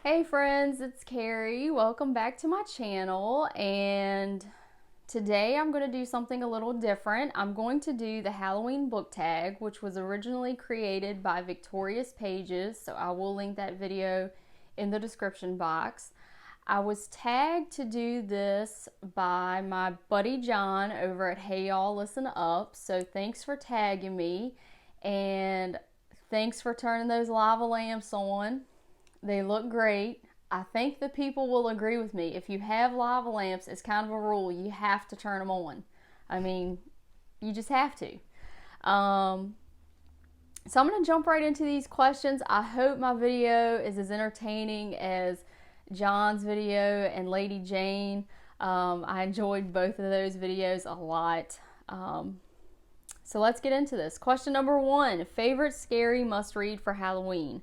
Hey friends, it's Carrie. Welcome back to my channel, and today I'm going to do something a little different. I'm going to do the Halloween book tag, which was originally created by Victorious Pages, so I will link that video in the description box. I was tagged to do this by my buddy John over at Hey Y'all Listen Up, so thanks for tagging me, and thanks for turning those lava lamps on. They look great. I think the people will agree with me. If you have lava lamps, it's kind of a rule. You have to turn them on. I mean, you just have to. So I'm going to jump right into these questions. I hope my video is as entertaining as John's video and Lady Jane. I enjoyed both of those videos a lot. So let's get into this. Question number 1, favorite scary must-read for Halloween?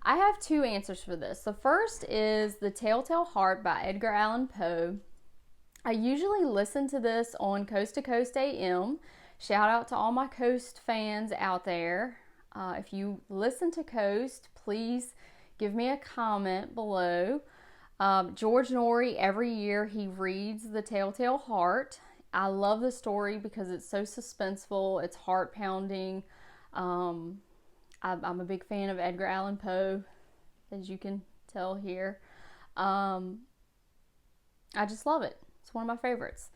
I have 2 answers for this. The first is The Telltale Heart by Edgar Allan Poe. I usually listen to this on Coast to Coast AM. Shout out to all my Coast fans out there. If you listen to Coast, please give me a comment below. George Norrie, every year he reads The Telltale Heart. I love the story because it's so suspenseful, it's heart-pounding. I'm a big fan of Edgar Allan Poe, as you can tell here. I just love it. It's one of my favorites.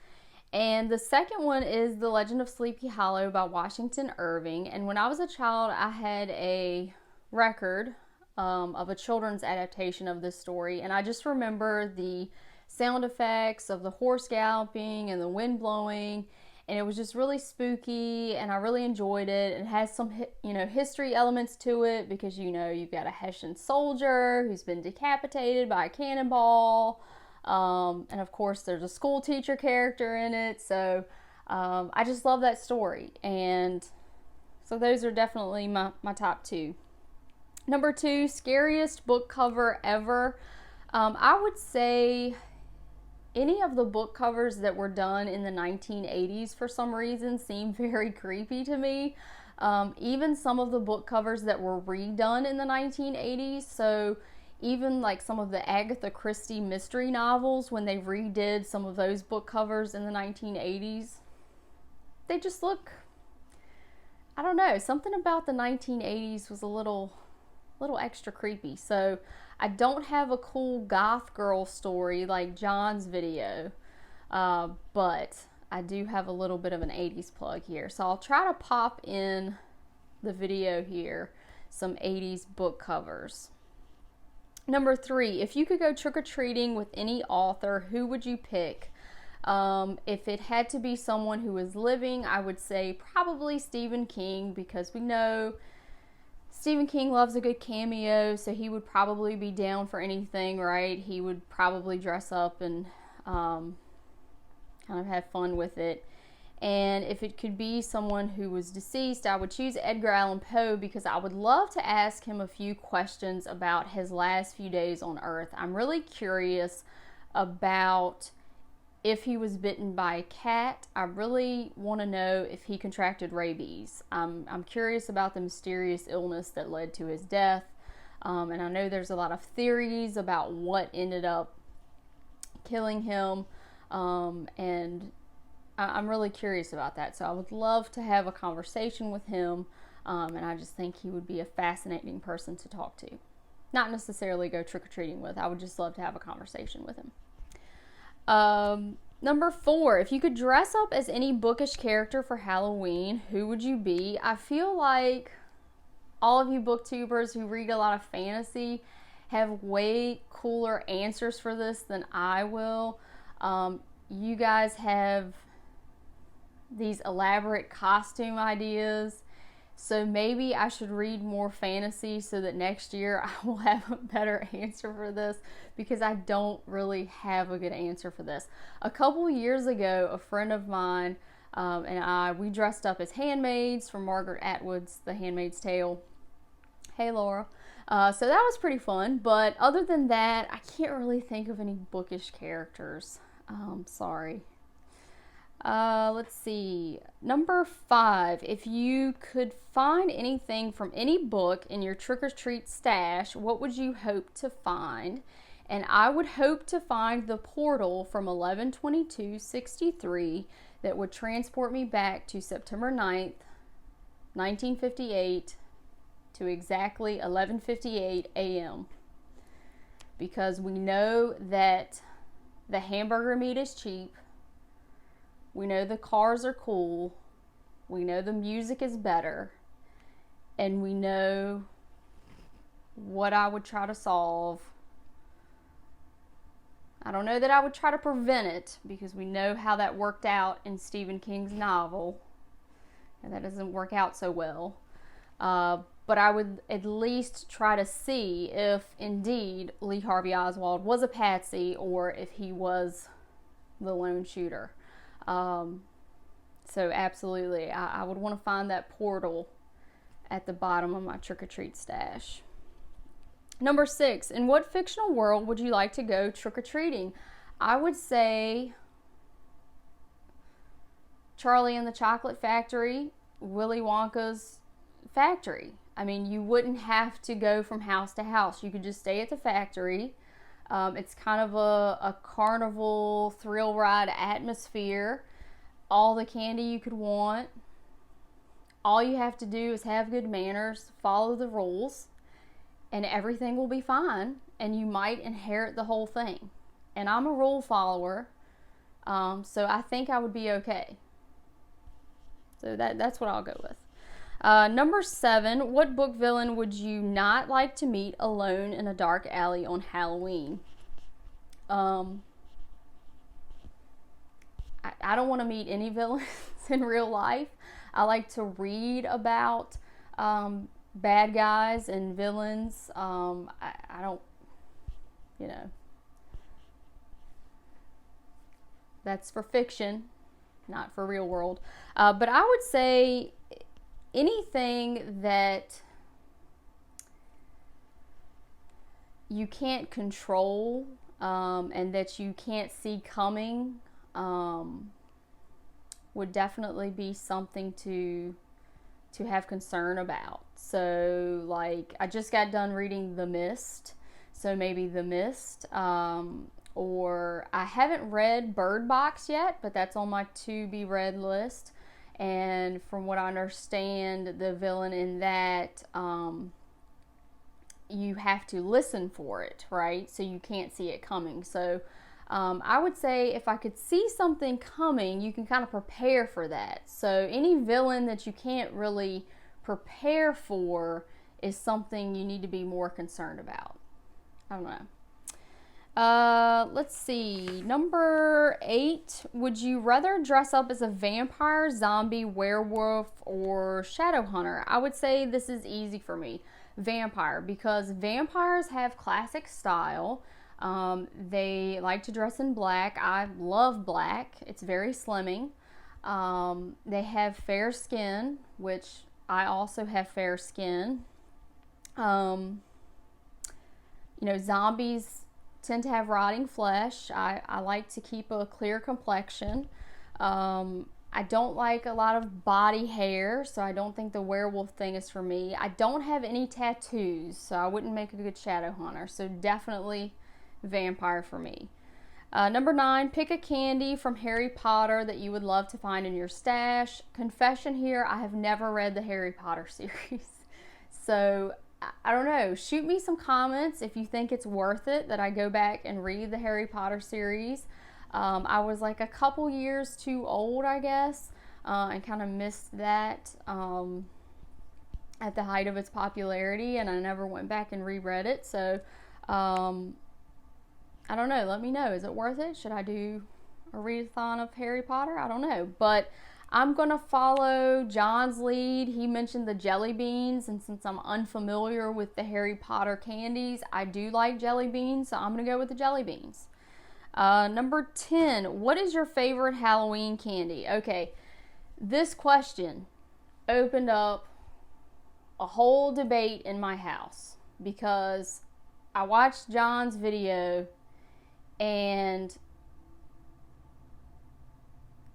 And the second one is The Legend of Sleepy Hollow by Washington Irving. And when I was a child, I had a record of a children's adaptation of this story. And I just remember the sound effects of the horse galloping and the wind blowing. And it was just really spooky, and I really enjoyed it. It has some, history elements to it because, you've got a Hessian soldier who's been decapitated by a cannonball. And of course, there's a school teacher character in it. So I just love that story. And so those are definitely my top 2. Number 2, scariest book cover ever. I would say any of the book covers that were done in the 1980s for some reason seem very creepy to me. Even some of the book covers that were redone in the 1980s, so even like some of the Agatha Christie mystery novels, when they redid some of those book covers in the 1980s, they just look, I don't know, something about the 1980s was a little extra creepy. So I don't have a cool goth girl story like John's video, but I do have a little bit of an 80s plug here. So I'll try to pop in the video here some 80s book covers. Number 3, if you could go trick-or-treating with any author, who would you pick? If it had to be someone who was living, I would say probably Stephen King, because we know Stephen King loves a good cameo, so he would probably be down for anything, right? He would probably dress up and kind of have fun with it. And if it could be someone who was deceased, I would choose Edgar Allan Poe because I would love to ask him a few questions about his last few days on Earth. I'm really curious about if he was bitten by a cat. I really want to know if he contracted rabies. I'm curious about the mysterious illness that led to his death. And I know there's a lot of theories about what ended up killing him. And I'm really curious about that. So I would love to have a conversation with him. And I just think he would be a fascinating person to talk to. Not necessarily go trick-or-treating with. I would just love to have a conversation with him. Number 4, if you could dress up as any bookish character for Halloween, who would you be? I feel like all of you booktubers who read a lot of fantasy have way cooler answers for this than I will. You guys have these elaborate costume ideas. So maybe I should read more fantasy so that next year I will have a better answer for this, because I don't really have a good answer for this. A couple years ago, a friend of mine and we dressed up as handmaids from Margaret Atwood's The Handmaid's Tale. Hey, Laura. So that was pretty fun, but other than that, I can't really think of any bookish characters. Sorry. Let's see. Number 5. If you could find anything from any book in your trick-or-treat stash, what would you hope to find? And I would hope to find the portal from 11/22/63 that would transport me back to September 9th, 1958 to exactly 11:58 a.m. Because we know that the hamburger meat is cheap. We know the cars are cool. We know the music is better. And we know what I would try to solve. I don't know that I would try to prevent it, because we know how that worked out in Stephen King's novel. And that doesn't work out so well. But I would at least try to see if indeed Lee Harvey Oswald was a patsy or if he was the lone shooter. So absolutely, I would want to find that portal at the bottom of my trick-or-treat stash. Number 6, in what fictional world would you like to go trick-or-treating? I would say Charlie and the Chocolate Factory, Willy Wonka's factory. I mean, you wouldn't have to go from house to house. You could just stay at the factory. It's kind of a carnival thrill ride atmosphere. All the candy you could want. All you have to do is have good manners, follow the rules, and everything will be fine. And you might inherit the whole thing. And I'm a rule follower, so I think I would be okay. So that's what I'll go with. Number 7, what book villain would you not like to meet alone in a dark alley on Halloween? I don't want to meet any villains in real life. I like to read about bad guys and villains. I don't, that's for fiction, not for real world. But I would say anything that you can't control and that you can't see coming would definitely be something to have concern about. So, like, I just got done reading The Mist, so maybe The Mist, or I haven't read Bird Box yet, but that's on my to-be-read list. And from what I understand, the villain in that, you have to listen for it, right? So you can't see it coming. So I would say if I could see something coming, you can kind of prepare for that. So any villain that you can't really prepare for is something you need to be more concerned about. I don't know. Let's see. Number 8, would you rather dress up as a vampire, zombie, werewolf, or Shadowhunter? I would say this is easy for me. Vampire, because vampires have classic style. They like to dress in black. I love black. It's very slimming. They have fair skin, which I also have fair skin. Zombies tend to have rotting flesh. I like to keep a clear complexion. I don't like a lot of body hair, so I don't think the werewolf thing is for me. I don't have any tattoos, so I wouldn't make a good shadow hunter. So definitely vampire for me. Number 9, pick a candy from Harry Potter that you would love to find in your stash. Confession here, I have never read the Harry Potter series. So I don't know. Shoot me some comments if you think it's worth it that I go back and read the Harry Potter series. I was like a couple years too old, I guess, and kind of missed that at the height of its popularity, and I never went back and reread it. So I don't know. Let me know. Is it worth it? Should I do a readathon of Harry Potter? I don't know. But I'm going to follow John's lead. He mentioned the jelly beans, and since I'm unfamiliar with the Harry Potter candies, I do like jelly beans, so I'm going to go with the jelly beans. Number 10, what is your favorite Halloween candy? Okay, this question opened up a whole debate in my house because I watched John's video and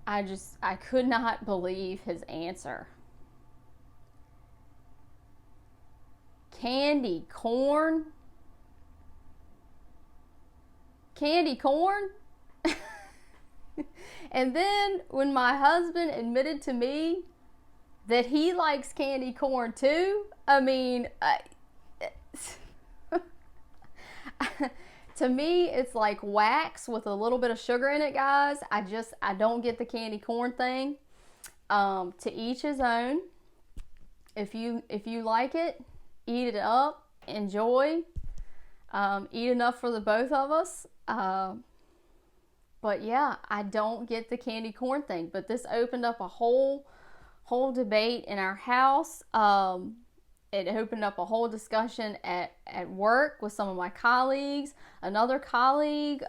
I could not believe his answer. Candy corn? Candy corn? And then when my husband admitted to me that he likes candy corn too, I mean, to me, it's like wax with a little bit of sugar in it, guys. I don't get the candy corn thing. To each his own. If you like it, eat it up, enjoy. Eat enough for the both of us. But yeah, I don't get the candy corn thing. But this opened up a whole debate in our house. It opened up a whole discussion at work with some of my colleagues. Another colleague,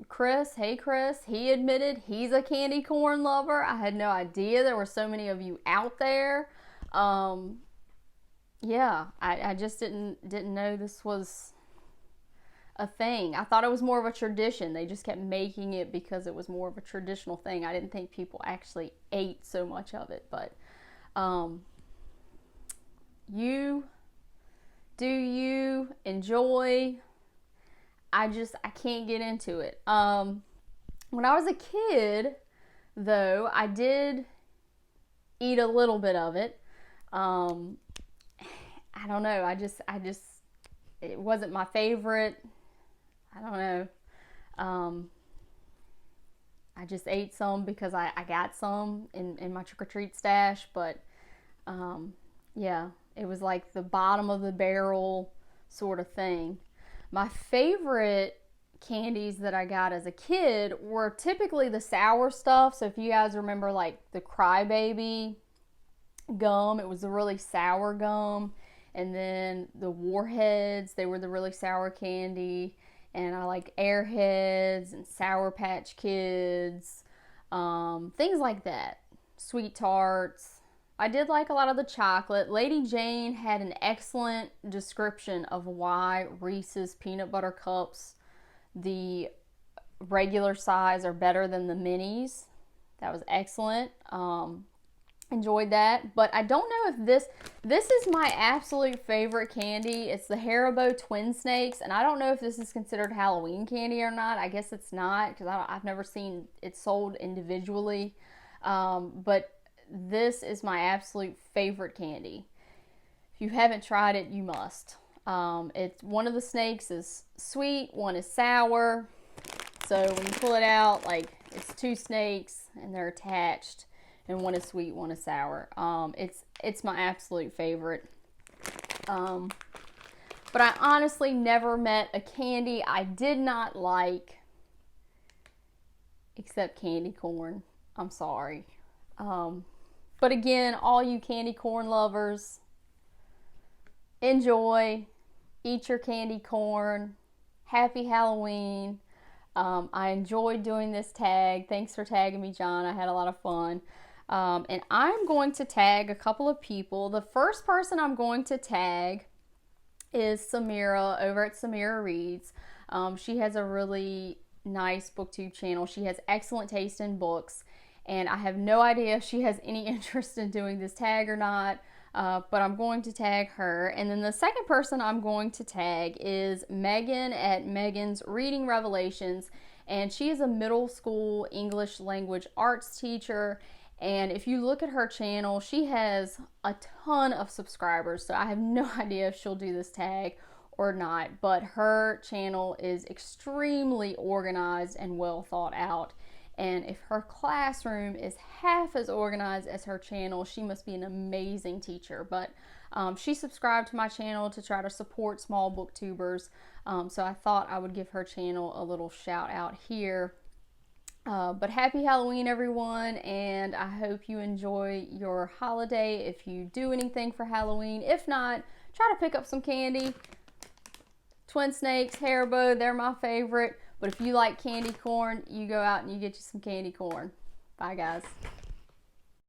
Chris, hey Chris, he admitted he's a candy corn lover. I had no idea there were so many of you out there. Yeah, I just didn't know this was a thing. I thought it was more of a tradition. They just kept making it because it was more of a traditional thing. I didn't think people actually ate so much of it, but you enjoy. I can't get into it. When I was a kid, though, I did eat a little bit of it. I don't know. It wasn't my favorite. I don't know. I just ate some because I got some in my trick-or-treat stash, but yeah, it was like the bottom of the barrel sort of thing. My favorite candies that I got as a kid were typically the sour stuff. So if you guys remember like the Crybaby gum, it was the really sour gum. And then the Warheads, they were the really sour candy. And I like Airheads and Sour Patch Kids, things like that. Sweet Tarts. I did like a lot of the chocolate. Lady Jane had an excellent description of why Reese's Peanut Butter Cups, the regular size, are better than the minis. That was excellent. Enjoyed that. But I don't know if this is my absolute favorite candy. It's the Haribo Twin Snakes, and I don't know if this is considered Halloween candy or not. I guess it's not, because I've never seen it sold individually. But this is my absolute favorite candy. If you haven't tried it, you must. It's one of the snakes is sweet, one is sour. So when you pull it out, like, it's two snakes and they're attached. And one is sweet, one is sour. It's my absolute favorite. But I honestly never met a candy I did not like, except candy corn. I'm sorry. But again, all you candy corn lovers, enjoy. Eat your candy corn. Happy Halloween. I enjoyed doing this tag. Thanks for tagging me, John. I had a lot of fun. And I'm going to tag a couple of people. The first person I'm going to tag is Samira over at Samira Reads. She has a really nice booktube channel. She has excellent taste in books, and I have no idea if she has any interest in doing this tag or not, but I'm going to tag her. And then the second person I'm going to tag is Megan at Megan's Reading Revelations, and she is a middle school English language arts teacher. And if you look at her channel, she has a ton of subscribers, so I have no idea if she'll do this tag or not, but her channel is extremely organized and well thought out. And if her classroom is half as organized as her channel, she must be an amazing teacher. But she subscribed to my channel to try to support small booktubers, so I thought I would give her channel a little shout out here. But happy Halloween, everyone, and I hope you enjoy your holiday if you do anything for Halloween. If not, try to pick up some candy. Twin Snakes, Haribo, they're my favorite. But if you like candy corn, you go out and you get you some candy corn. Bye, guys.